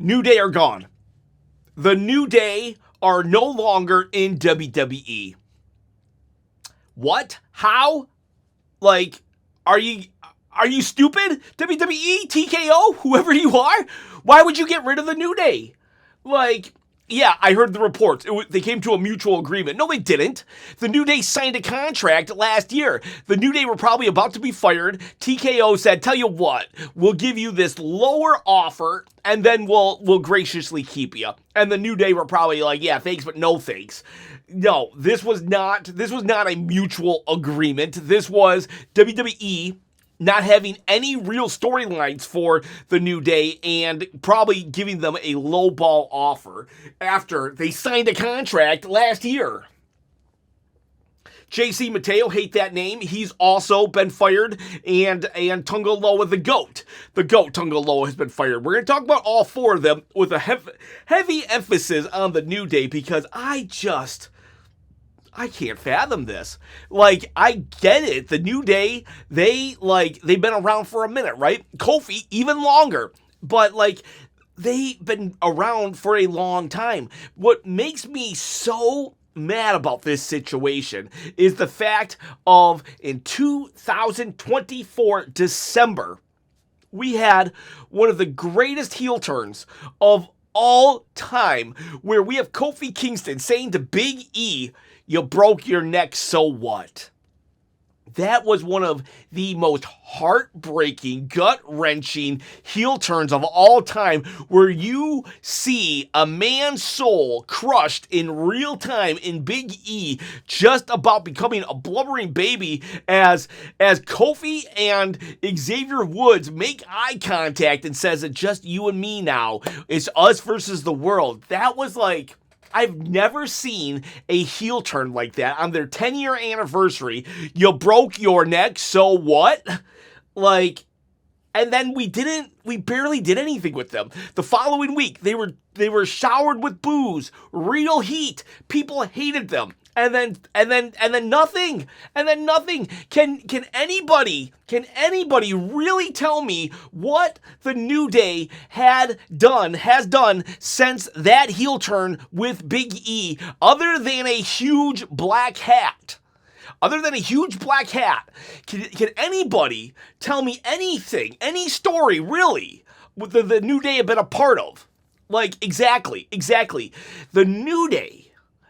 New Day are gone. The New Day are no longer in WWE. What? How? Like, are you stupid? WWE, TKO, whoever you are? Why would you get rid of the New Day? Like, yeah, I heard the reports. They came to a mutual agreement. No, they didn't. The New Day signed a contract last year. The New Day were probably about to be fired. TKO said, tell you what, we'll give you this lower offer, and then we'll graciously keep you. And the New Day were probably like, yeah, thanks, but no thanks. No, this was not a mutual agreement. This was WWE not having any real storylines for the New Day and probably giving them a lowball offer after they signed a contract last year. JC Mateo, hate that name. He's also been fired, and Tonga Loa, the GOAT. The GOAT, Tonga Loa, has been fired. We're going to talk about all four of them with a heavy emphasis on the New Day because I can't fathom this. Like, I get it. The New Day, they've been around for a minute, right? Kofi, even longer. But, they've been around for a long time. What makes me so mad about this situation is the fact of in 2024 December, we had one of the greatest heel turns of all time where we have Kofi Kingston saying to Big E, you broke your neck, so what? That was one of the most heartbreaking, gut-wrenching heel turns of all time where you see a man's soul crushed in real time in Big E just about becoming a blubbering baby as Kofi and Xavier Woods make eye contact and says it's just you and me now. It's us versus the world. That was like... I've never seen a heel turn like that on their 10-year anniversary. You broke your neck, so what? And then we barely did anything with them. The following week, they were showered with boos, real heat. People hated them. And then nothing. And then nothing. Can anybody really tell me what the New Day has done since that heel turn with Big E other than a huge black hat? Other than a huge black hat, can anybody tell me anything, any story really the New Day have been a part of? Exactly. The New Day,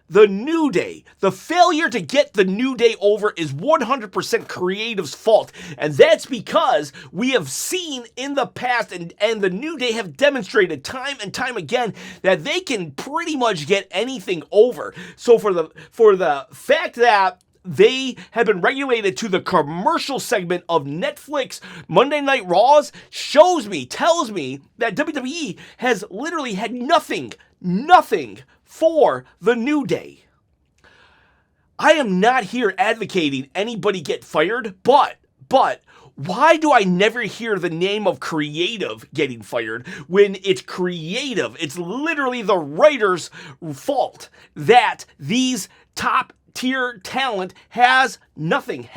the failure to get the New Day over is 100% Creative's fault. And that's because we have seen in the past, and the New Day have demonstrated time and time again that they can pretty much get anything over. So for the fact that they have been regulated to the commercial segment of Netflix Monday Night Raws tells me that WWE has literally had nothing for the New Day. I am not here advocating anybody get fired, but why do I never hear the name of Creative getting fired when it's Creative? It's literally the writer's fault that these top tier talent have nothing.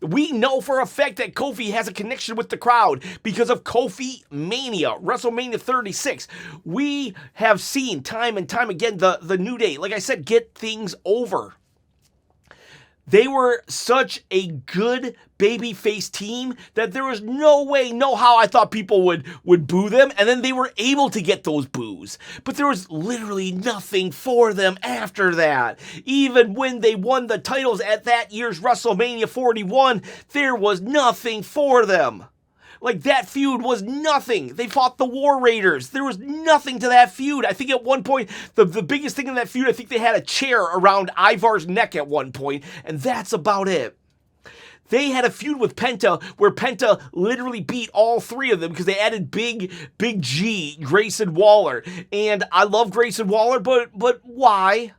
We know for a fact that Kofi has a connection with the crowd because of KofiMania, WrestleMania 36. We have seen time and time again the New Day, like I said, get things over. They were such a good babyface team that there was no way, no how I thought people would boo them, and then they were able to get those boos. But there was literally nothing for them after that. Even when they won the titles at that year's WrestleMania 41, there was nothing for them. That feud was nothing. They fought the War Raiders. There was nothing to that feud. I think at one point, the biggest thing in that feud, I think they had a chair around Ivar's neck at one point, and that's about it. They had a feud with Penta where Penta literally beat all three of them because they added Big G, Grayson Waller. And I love Grayson Waller, but why?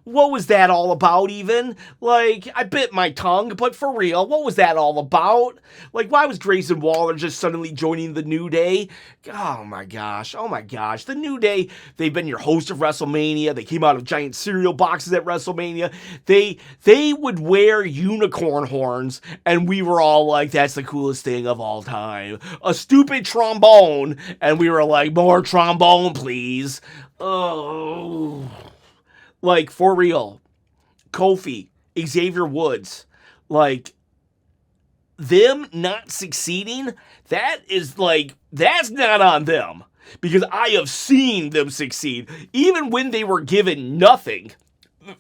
What was that all about even? Like, I bit my tongue, but for real, what was that all about? Like, why was Grayson Waller just suddenly joining the New Day? Oh my gosh, The New Day, they've been your host of WrestleMania. They came out of giant cereal boxes at WrestleMania. They would wear unicorn horns, and we were all like, that's the coolest thing of all time. A stupid trombone, and we were like, more trombone, please. Oh... Like, for real, Kofi, Xavier Woods, like, them not succeeding, that's not on them. Because I have seen them succeed. Even when they were given nothing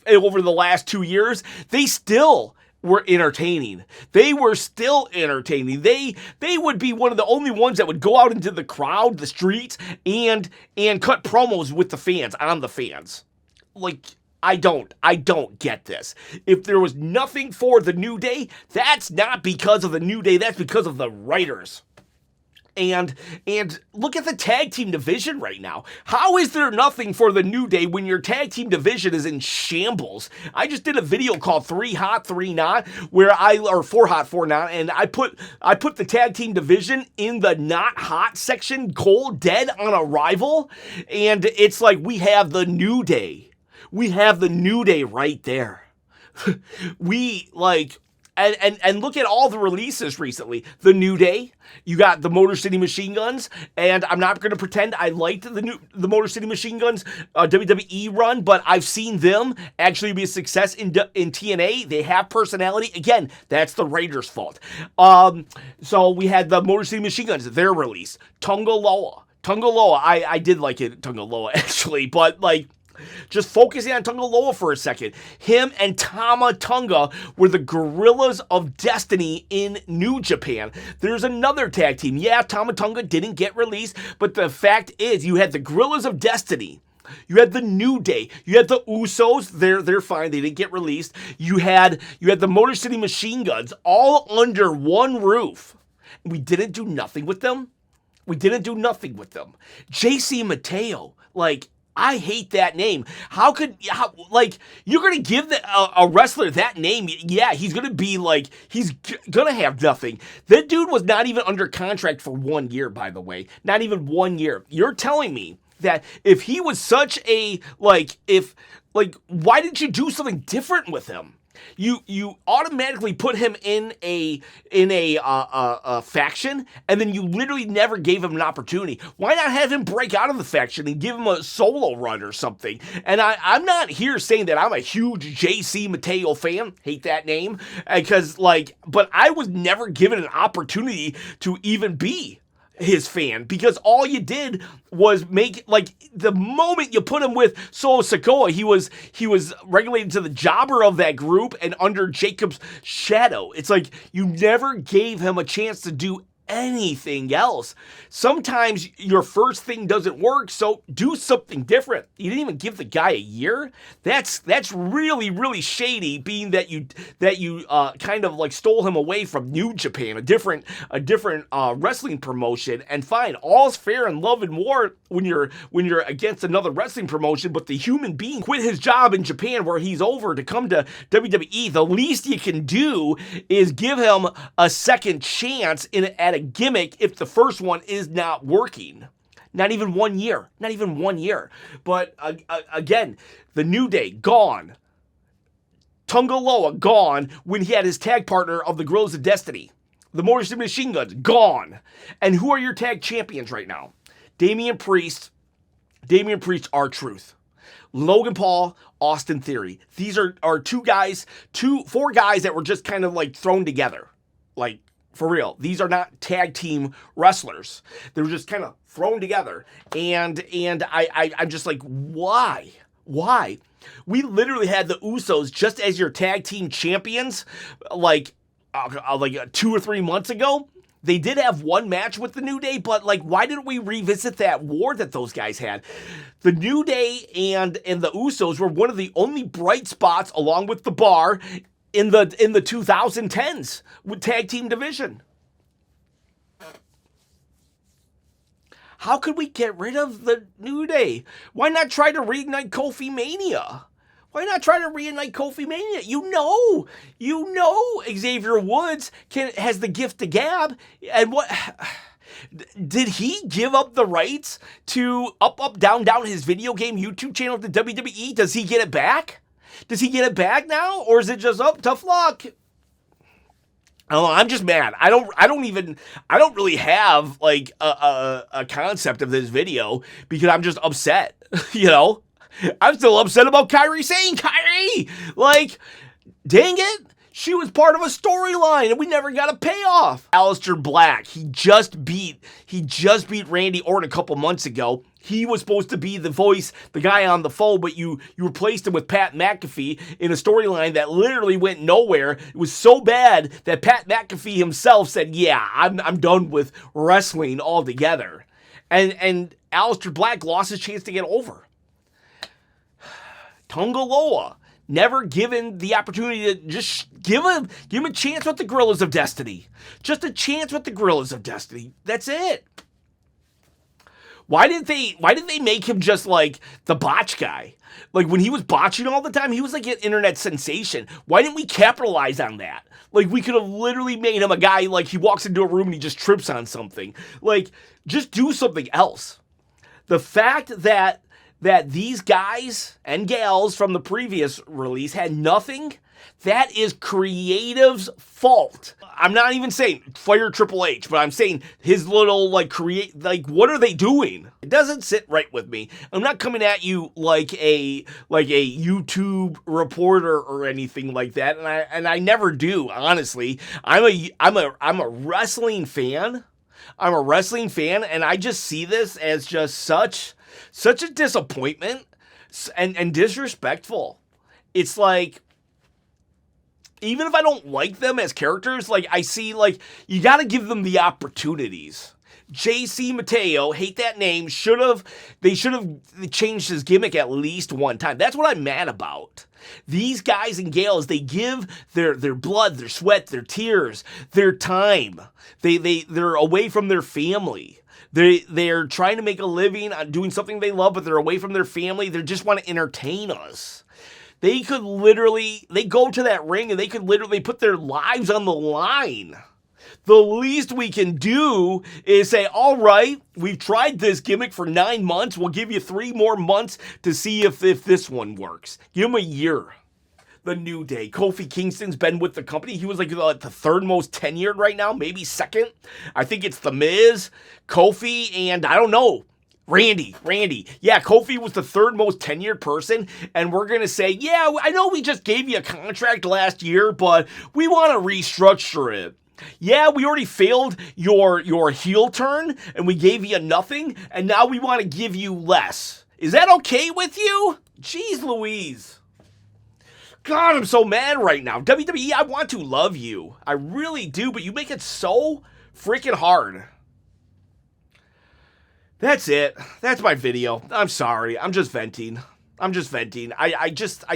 over the last 2 years, they still were entertaining. They were still entertaining. They would be one of the only ones that would go out into the crowd, the streets, and cut promos with the fans, on the fans. Like, I don't get this. If there was nothing for the New Day, that's not because of the New Day, that's because of the writers. And look at the tag team division right now. How is there nothing for the New Day when your tag team division is in shambles? I just did a video called 3 Hot, 3 Not, or 4 Hot, 4 Not, and I put the tag team division in the not hot section, cold, dead on arrival, and it's like we have the New Day. We have the New Day right there. We, like, and look at all the releases recently. The New Day, you got the Motor City Machine Guns, and I'm not going to pretend I liked the Motor City Machine Guns WWE run, but I've seen them actually be a success in TNA. They have personality. Again, that's the Raiders' fault. So we had the Motor City Machine Guns, their release. Tonga Loa, I did like it, Tonga Loa, actually, but, like, just focusing on Tonga Loa for a second. Him and Tama Tonga were the Gorillas of Destiny in New Japan. There's another tag team. Yeah, Tama Tonga didn't get released, but the fact is, you had the Gorillas of Destiny. You had the New Day. You had the Usos. They're fine. They didn't get released. You had the Motor City Machine Guns all under one roof. We didn't do nothing with them. JC Mateo, like, I hate that name. How you're going to give a wrestler that name? Yeah, he's going to be like, he's going to have nothing. That dude was not even under contract for 1 year, by the way. Not even 1 year. You're telling me that if he was such a, why didn't you do something different with him? You automatically put him in a faction, and then you literally never gave him an opportunity. Why not have him break out of the faction and give him a solo run or something? And I'm not here saying that I'm a huge JC Mateo fan. Hate that name. But I was never given an opportunity to even be his fan, because all you did was make, like, the moment you put him with Solo Sikoa, he was regulated to the jobber of that group and under Jacob's shadow. It's like you never gave him a chance to do anything else. Sometimes your first thing doesn't work, so do something different. You didn't even give the guy a year. That's really, really shady, being that you kind of like stole him away from New Japan, a different wrestling promotion. And fine, all's fair in love and war when you're against another wrestling promotion, but the human being quit his job in Japan where he's over to come to WWE. The least you can do is give him a second chance at a gimmick if the first one is not working. Not even 1 year. But again, the New Day, gone. Tonga Loa, gone when he had his tag partner of the Gorillas of Destiny. The Motor City Machine Guns, gone. And who are your tag champions right now? Damian Priest, R-Truth. Logan Paul, Austin Theory. These are four guys that were just kind of like thrown together. Like, for real. These are not tag team wrestlers. They were just kind of thrown together. And I'm just like, why? Why? We literally had the Usos just as your tag team champions like 2 or 3 months ago. They did have one match with the New Day, but like, why didn't we revisit that war that those guys had? The New Day and the Usos were one of the only bright spots, along with the Bar, in the 2010s with tag team division. How could we get rid of the New Day? Why not try to reignite KofiMania? Why not try to reunite KofiMania? You know Xavier Woods has the gift to gab. And what... Did he give up the rights to Up, Down, Down, his video game YouTube channel to WWE? Does he get it back? Does he get it back now? Or is it just, tough luck? I don't know, I'm just mad. I don't really have, like, a concept of this video because I'm just upset, you know? I'm still upset about Kyrie saying, Kyrie! Like, dang it! She was part of a storyline and we never got a payoff. Aleister Black, he just beat Randy Orton a couple months ago. He was supposed to be the voice, the guy on the phone, but you replaced him with Pat McAfee in a storyline that literally went nowhere. It was so bad that Pat McAfee himself said, yeah, I'm done with wrestling altogether. And Aleister Black lost his chance to get over. Tonga Loa, never given the opportunity to just give him a chance with the Gorillas of Destiny. Just a chance with the Gorillas of Destiny. That's it. Why did they make him just like the botch guy? Like when he was botching all the time, he was like an internet sensation. Why didn't we capitalize on that? Like we could have literally made him a guy like he walks into a room and he just trips on something. Like just do something else. The fact that these guys and gals from the previous release had nothing, that is creative's fault. I'm not even saying fire Triple H, but I'm saying his little what are they doing? It doesn't sit right with me. I'm not coming at you like a YouTube reporter or anything like that, and I never do, honestly. I'm a wrestling fan. I'm a wrestling fan, and I just see this as just such a disappointment and disrespectful. It's like, even if I don't like them as characters, like I see, like, you got to give them the opportunities. JC Mateo, hate that name, they should have changed his gimmick at least one time. That's what I'm mad about. These guys and gals, they give their blood, their sweat, their tears, their time. They're away from their family. They're trying to make a living on doing something they love, but they're away from their family. They just want to entertain us. They go to that ring and they could literally put their lives on the line. The least we can do is say, all right, we've tried this gimmick for 9 months. We'll give you 3 more months to see if this one works. Give them a year. The New Day. Kofi Kingston's been with the company. He was like the third most tenured right now, maybe second. I think it's The Miz, Kofi, and I don't know, Randy. Yeah, Kofi was the third most tenured person, and we're going to say, yeah, I know we just gave you a contract last year, but we want to restructure it. Yeah, we already failed your heel turn, and we gave you nothing, and now we want to give you less. Is that okay with you? Jeez Louise. God, I'm so mad right now. WWE, I want to love you. I really do, but you make it so freaking hard. That's it. That's my video. I'm sorry. I'm just venting. I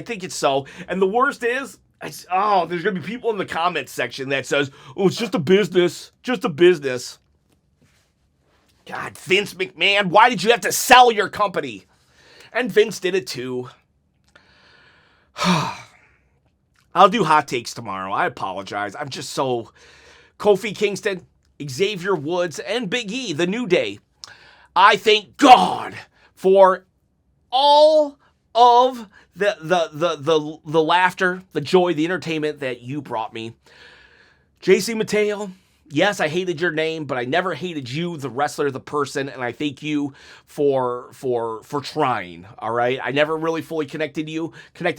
think it's so. And the worst is, there's going to be people in the comments section that says, oh, it's just a business. Just a business. God, Vince McMahon, why did you have to sell your company? And Vince did it too. I'll do hot takes tomorrow. I apologize. I'm just so... Kofi Kingston, Xavier Woods, and Big E, the New Day. I thank God for all of the laughter, the joy, the entertainment that you brought me. JC Mateo, yes, I hated your name, but I never hated you, the wrestler, the person, and I thank you for trying, all right? I never really fully connected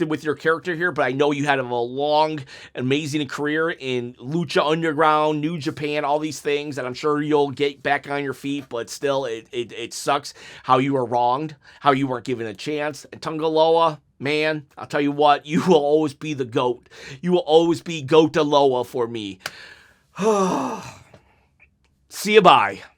with your character here, but I know you had a long, amazing career in Lucha Underground, New Japan, all these things, and I'm sure you'll get back on your feet, but still, it sucks how you were wronged, how you weren't given a chance. And Tonga Loa, man, I'll tell you what, you will always be the GOAT. You will always be GOAT Loa for me. See you, bye.